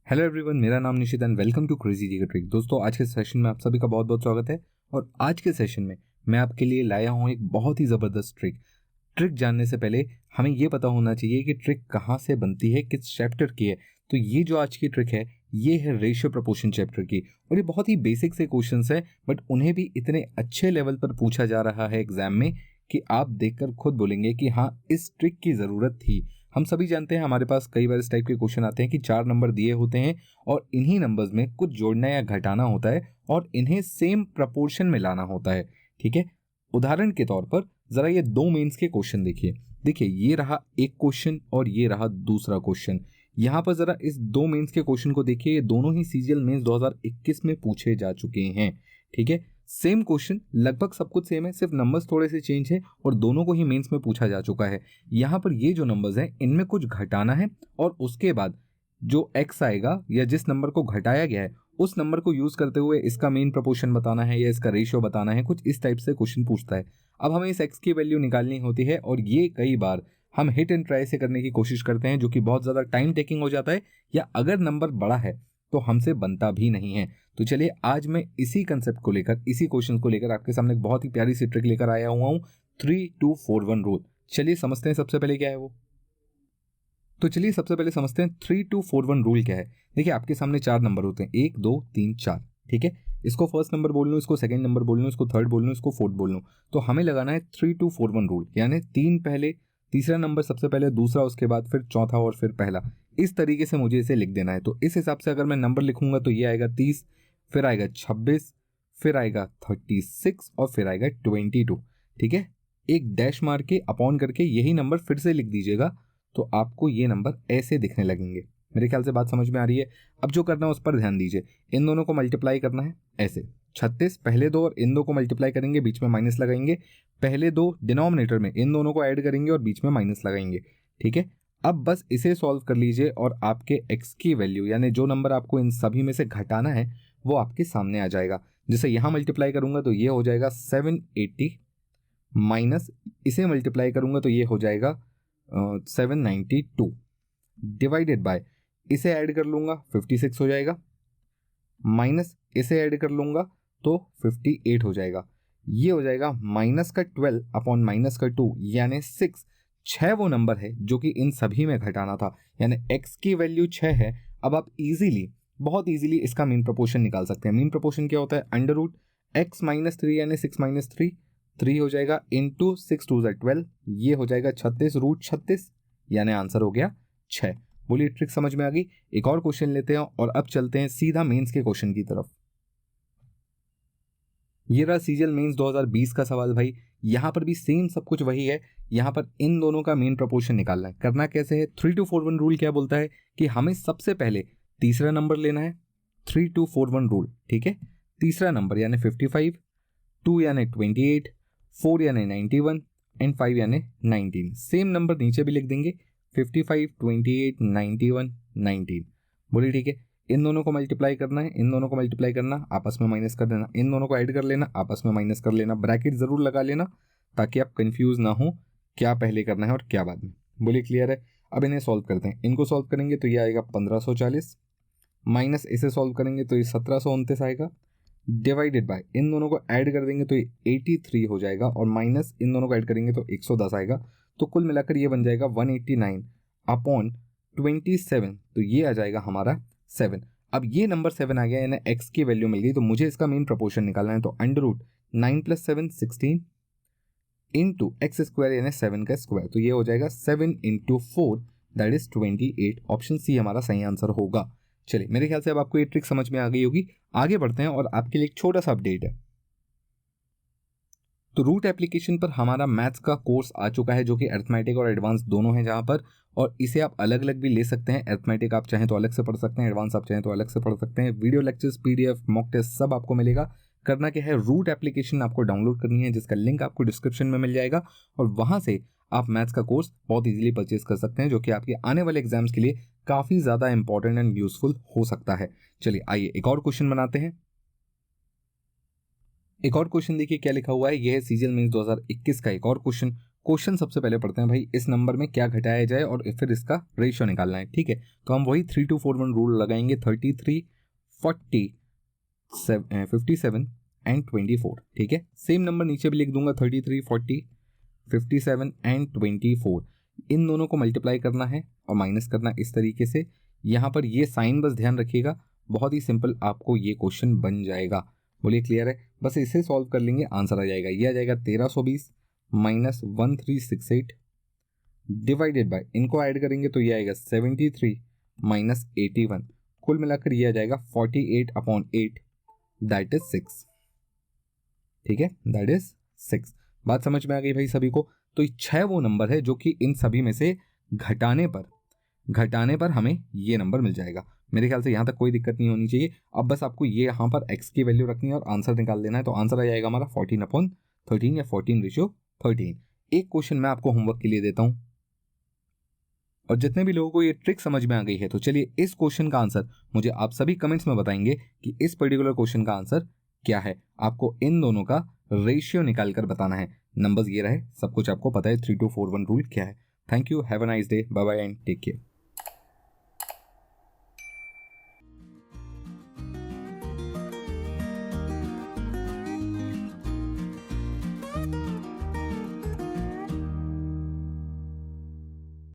Hello everyone, मेरा नाम Nishit and welcome to crazy GK trick. दोस्तों, आज के सेशन में आप सभी का बहुत बहुत स्वागत है। और आज के सेशन में मैं आपके लिए लाया हूँ एक बहुत ही ज़बरदस्त ट्रिक जानने से पहले हमें ये पता होना चाहिए कि ट्रिक कहाँ से बनती है, किस चैप्टर की है। तो ये जो आज की ट्रिक है ये है रेशियो प्रोपोर्शन चैप्टर की। और ये बहुत ही बेसिक से क्वेश्चंस है, बट उन्हें भी इतने अच्छे लेवल पर पूछा जा रहा है एग्जाम में कि आप देखकर खुद बोलेंगे कि हाँ, इस ट्रिक की ज़रूरत थी। हम सभी जानते हैं, हमारे पास कई बार इस टाइप के क्वेश्चन आते हैं कि 4 नंबर दिए होते हैं और इन्हीं नंबर्स में कुछ जोड़ना या घटाना होता है और इन्हें सेम प्रपोर्शन में लाना होता है। ठीक है, उदाहरण के तौर पर जरा ये दो मेंस के क्वेश्चन देखिए ये रहा एक क्वेश्चन और ये रहा दूसरा क्वेश्चन। यहाँ पर जरा इस दो मेंस के क्वेश्चन को देखिए, ये दोनों ही सीजीएल मेंस 2021 में पूछे जा चुके हैं। ठीक है, सेम क्वेश्चन, लगभग सब कुछ सेम है, सिर्फ नंबर्स थोड़े से चेंज है और दोनों को ही मेंस में पूछा जा चुका है। यहाँ पर ये जो नंबर्स हैं इनमें कुछ घटाना है और उसके बाद जो x आएगा या जिस नंबर को घटाया गया है उस नंबर को यूज करते हुए इसका मेन प्रोपोर्शन बताना है या इसका रेशियो बताना है। कुछ इस टाइप से क्वेश्चन पूछता है। अब हमें इस x की वैल्यू निकालनी होती है और ये कई बार हम हिट एंड ट्राई से करने की कोशिश करते हैं, जो कि बहुत ज़्यादा टाइम टेकिंग हो जाता है, या अगर नंबर बड़ा है तो हमसे बनता भी नहीं है। तो चलिए, आज मैं इसी कंसेप्ट को लेकर, इसी क्वेश्चन को लेकर आपके सामने एक बहुत ही प्यारी सी ट्रिक लेकर आया हुआ हूँ, 3241 रूल। चलिए समझते हैं सबसे पहले क्या है वो। तो चलिए सबसे पहले समझते हैं 3241 रूल क्या है। देखिए, आपके सामने 4 नंबर होते हैं, 1 2 3 4। ठीक है, इसको फर्स्ट नंबर बोल लूँ, इसको सेकंड नंबर बोल लूँ, इसको थर्ड बोल लूँ, इसको फोर्थ बोल लूँ। तो हमें लगाना है 3241 रूल, यानी 3 पहले, तीसरा नंबर सबसे पहले, दूसरा उसके बाद, फिर चौथा और फिर पहला। इस तरीके से मुझे इसे लिख देना है। तो इस हिसाब से अगर मैं नंबर लिखूंगा तो ये आएगा 30, फिर आएगा 26, फिर आएगा 36 और फिर आएगा 22। ठीक है, एक डैश मार के अपॉन करके यही नंबर फिर से लिख दीजिएगा तो आपको ये नंबर ऐसे दिखने लगेंगे। मेरे ख्याल से बात समझ में आ रही है। अब जो करना है उस पर ध्यान दीजिए। इन दोनों को मल्टीप्लाई करना है ऐसे, 36 पहले दो और इन दो को मल्टीप्लाई करेंगे, बीच में माइनस लगाएंगे। पहले दो डिनोमिनेटर में इन दोनों को ऐड करेंगे और बीच में माइनस लगाएंगे। ठीक है, अब बस इसे सॉल्व कर लीजिए और आपके x की वैल्यू, यानी जो नंबर आपको इन सभी में से घटाना है, वो आपके सामने आ जाएगा। जैसे यहाँ मल्टीप्लाई करूंगा तो ये हो जाएगा 780, माइनस इसे मल्टीप्लाई करूंगा तो ये हो जाएगा 792, डिवाइडेड बाय इसे ऐड कर लूंगा 56 हो जाएगा, माइनस इसे ऐड कर लूंगा तो 58 हो जाएगा। ये हो जाएगा माइनस का 12 अपॉन माइनस का 2 यानी 6। 6 वो नंबर है जो कि इन सभी में घटाना था, यानी x की वैल्यू 6 है। अब आप इजीली, बहुत इजीली इसका मीन प्रोपोर्शन निकाल सकते हैं। मीन प्रोपोर्शन क्या होता है? अंडर रूट x माइनस 3 यानी 6 माइनस 3, 3 हो जाएगा इंटू 6 2 12, ये हो जाएगा 36 रूट 36, यानी आंसर हो गया 6। बोलिए, ट्रिक समझ में आ गई। एक और क्वेश्चन लेते हैं और अब चलते हैं सीधा मेंस के क्वेश्चन की तरफ। ये रहा सीजीएल मेंस 2020 का सवाल भाई। यहां पर भी सेम सब कुछ वही है। यहां पर इन दोनों का मेन प्रोपोर्शन निकालना है। करना कैसे है? 3241 रूल क्या बोलता है कि हमें सबसे पहले तीसरा नंबर लेना है। 3241 रूल, ठीक है। तीसरा नंबर यानी 55, 2 यानी 28, 4 यानी 91 एंड 5 यानी 19। सेम नंबर नीचे भी लिख देंगे, 55, 28, 91, 19। बोलिए ठीक है। इन दोनों को मल्टीप्लाई करना है, इन दोनों को मल्टीप्लाई करना, आपस में माइनस कर देना, इन दोनों को ऐड कर लेना, आपस में माइनस कर लेना। ब्रैकेट जरूर लगा लेना ताकि आप कंफ्यूज ना हो क्या पहले करना है और क्या बाद में। बोलिए क्लियर है। अब इन्हें सॉल्व करते हैं। इनको सॉल्व करेंगे तो ये आएगा 1540, माइनस इसे सॉल्व करेंगे तो ये 1729 आएगा, डिवाइडेड बाय इन दोनों को ऐड कर देंगे तो ये 83 हो जाएगा और माइनस इन दोनों को ऐड करेंगे तो 110 आएगा। तो कुल मिलाकर ये बन जाएगा 189 अपॉन 27, तो ये आ जाएगा हमारा 7। अब ये नंबर 7 आ गया, यानी x की वैल्यू मिल गई। तो मुझे इसका मेन प्रोपोर्शन निकालना है। तो under root 9 + 7 16 into x square यानी 7 का स्क्वायर, तो ये हो जाएगा 7 × 4 दैट इज 28। ऑप्शन सी हमारा सही आंसर होगा। चलिए, मेरे ख्याल से अब आपको ये ट्रिक समझ में आ गई होगी। आगे बढ़ते हैं और आपके लिए एक छोटा सा अपडेट है। तो रूट एप्लीकेशन पर हमारा मैथ्स का कोर्स आ चुका है, जो कि अरिथमेटिक और एडवांस दोनों है जहां पर, और इसे आप अलग अलग भी ले सकते हैं। अरिथमेटिक आप चाहें तो अलग से पढ़ सकते हैं, एडवांस आप चाहें तो अलग से पढ़ सकते हैं। Video lectures, PDF, mock test सब आपको मिलेगा। करना क्या है, रूट एप्लीकेशन आपको डाउनलोड करनी है, जिसका लिंक आपको डिस्क्रिप्शन में मिल जाएगा और वहां से आप मैथ्स का कोर्स बहुत इजीली परचेज कर सकते हैं, जो कि आपके आने वाले एग्जाम्स के लिए काफी ज्यादा इंपॉर्टेंट एंड यूजफुल हो सकता है। चलिए आइए एक और क्वेश्चन बनाते हैं। एक और क्वेश्चन देखिए क्या लिखा हुआ है। यह है सीजीएल मेंस 2021 का एक और क्वेश्चन। क्वेश्चन सबसे पहले पढ़ते हैं भाई, इस नंबर में क्या घटाया जाए और फिर इसका रेशियो निकालना है, ठीक है। तो हम वही 3241 रूल लगाएंगे, 33, 40, 57 एंड 24, ठीक है। सेम नंबर नीचे भी लिख दूंगा, 33, 40, 57 एंड 24। इन दोनों को मल्टीप्लाई करना है और माइनस करना इस तरीके से। यहाँ पर ये साइन बस ध्यान रखिएगा, बहुत ही सिंपल आपको ये क्वेश्चन बन जाएगा। बोलिए क्लियर है? बस इसे सॉल्व कर लेंगे, आंसर आ जाएगा। ये आ जाएगा 1320 माइनस 1368 डिवाइडेड बाय, इनको ऐड करेंगे तो ये आएगा 73 माइनस 81, कुल मिलाकर ये आ जाएगा 48/8, दैट इज 6, ठीक है, दैट इज 6। बात समझ में आ गई भाई सभी को? तो 6 वो नंबर है जो कि इन सभी में से घटाने पर हमें ये नंबर मिल जाएगा। मेरे ख्याल से यहाँ तक कोई दिक्कत नहीं होनी चाहिए। अब बस आपको ये यहाँ पर x की वैल्यू रखनी है और आंसर निकाल देना है। तो आंसर आ जाएगा हमारा 14/13 या 14:13। एक क्वेश्चन मैं आपको होमवर्क के लिए देता हूँ, और जितने भी लोगों को ये ट्रिक समझ में आ गई है तो चलिए इस क्वेश्चन का आंसर मुझे आप सभी कमेंट्स में बताएंगे कि इस पर्टिकुलर क्वेश्चन का आंसर क्या है। आपको इन दोनों का रेशियो निकाल कर बताना है। नंबर्स ये रहे, सब कुछ आपको पता है, 3241 रूल क्या है। Thank you, have a nice day, bye bye and take care.